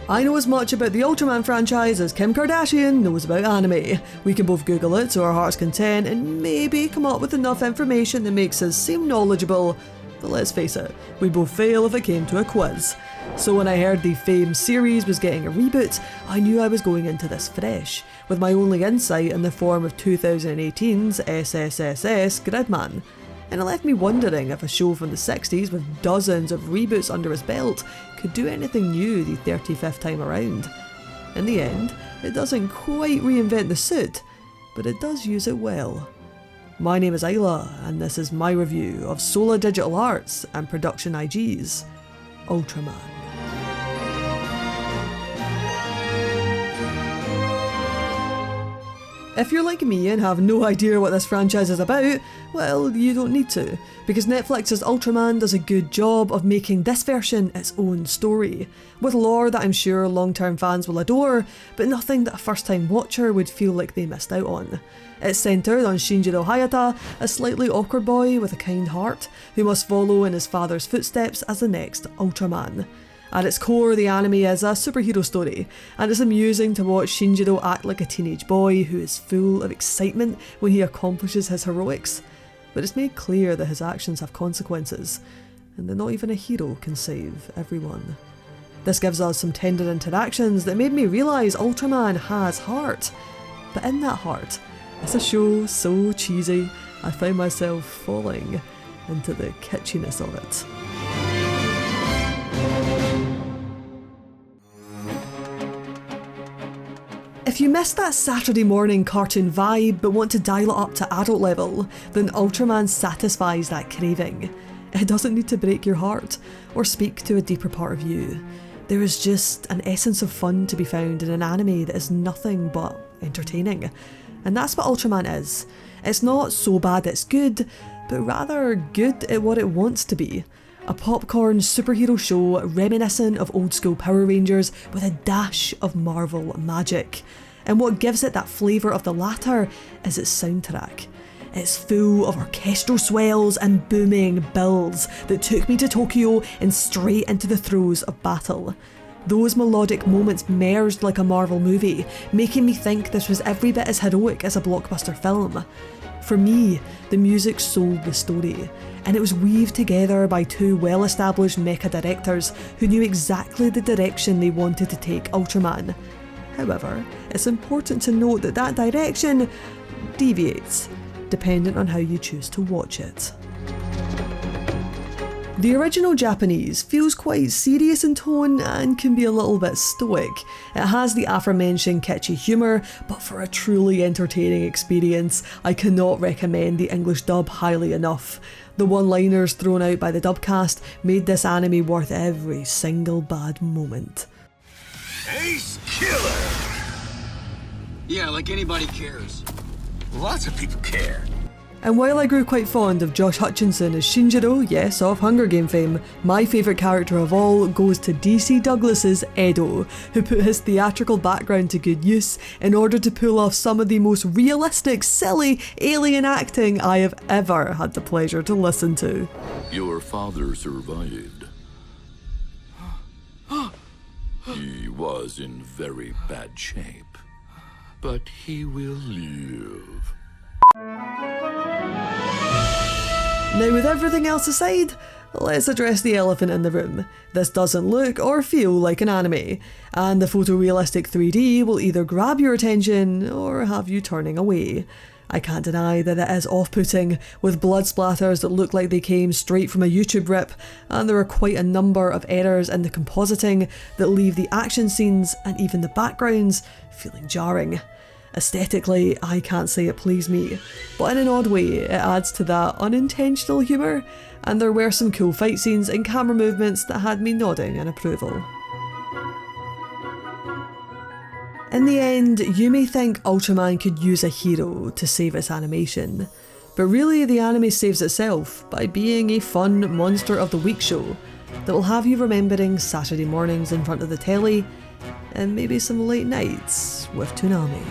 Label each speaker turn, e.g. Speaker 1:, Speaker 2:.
Speaker 1: I know as much about the Ultraman franchise as Kim Kardashian knows about anime. We can both Google it to our heart's content and maybe come up with enough information that makes us seem knowledgeable, but let's face it, we both fail if it came to a quiz. So when I heard the famed series was getting a reboot, I knew I was going into this fresh, with my only insight in the form of 2018's SSSS Gridman. And it left me wondering if a show from the 60s with dozens of reboots under his belt could do anything new the 35th time around. In the end, it doesn't quite reinvent the suit, but it does use it well. My name is Isla, and this is my review of Sola Digital Arts and Production IG's Ultraman. If you're like me and have no idea what this franchise is about, well, you don't need to, because Netflix's Ultraman does a good job of making this version its own story, with lore that I'm sure long-term fans will adore, but nothing that a first-time watcher would feel like they missed out on. It's centred on Shinjiro Hayata, a slightly awkward boy with a kind heart, who must follow in his father's footsteps as the next Ultraman. At its core, the anime is a superhero story, and it's amusing to watch Shinjiro act like a teenage boy who is full of excitement when he accomplishes his heroics. But it's made clear that his actions have consequences, and that not even a hero can save everyone. This gives us some tender interactions that made me realise Ultraman has heart. But in that heart, it's a show so cheesy, I found myself falling into the kitschiness of it. If you missed that Saturday morning cartoon vibe but want to dial it up to adult level, then Ultraman satisfies that craving. It doesn't need to break your heart or speak to a deeper part of you. There is just an essence of fun to be found in an anime that is nothing but entertaining. And that's what Ultraman is. It's not so bad it's good, but rather good at what it wants to be. A popcorn superhero show reminiscent of old school Power Rangers with a dash of Marvel magic. And what gives it that flavour of the latter is its soundtrack. It's full of orchestral swells and booming builds that took me to Tokyo and straight into the throes of battle. Those melodic moments merged like a Marvel movie, making me think this was every bit as heroic as a blockbuster film. For me, the music sold the story, and it was weaved together by two well-established mecha directors who knew exactly the direction they wanted to take Ultraman. However, it's important to note that that direction deviates, depending on how you choose to watch it. The original Japanese feels quite serious in tone and can be a little bit stoic. It has the aforementioned kitschy humour, but for a truly entertaining experience, I cannot recommend the English dub highly enough. The one-liners thrown out by the dubcast made this anime worth every single bad moment.
Speaker 2: Ace Killer!
Speaker 3: Yeah, like anybody cares.
Speaker 2: Lots of people care.
Speaker 1: And while I grew quite fond of Josh Hutcherson as Shinjiro, yes, of Hunger Game fame, my favourite character of all goes to DC Douglas's Edo, who put his theatrical background to good use in order to pull off some of the most realistic, silly, alien acting I have ever had the pleasure to listen to.
Speaker 4: Your father survived. He was in very bad shape, but he will live.
Speaker 1: Now, with everything else aside, let's address the elephant in the room. This doesn't look or feel like an anime, and the photorealistic 3D will either grab your attention or have you turning away. I can't deny that it is off-putting, with blood splatters that look like they came straight from a YouTube rip, and there are quite a number of errors in the compositing that leave the action scenes and even the backgrounds feeling jarring. Aesthetically, I can't say it pleased me, but in an odd way it adds to that unintentional humour, and there were some cool fight scenes and camera movements that had me nodding in approval. In the end, you may think Ultraman could use a hero to save its animation, but really the anime saves itself by being a fun Monster of the Week show that will have you remembering Saturday mornings in front of the telly and maybe some late nights with Toonami.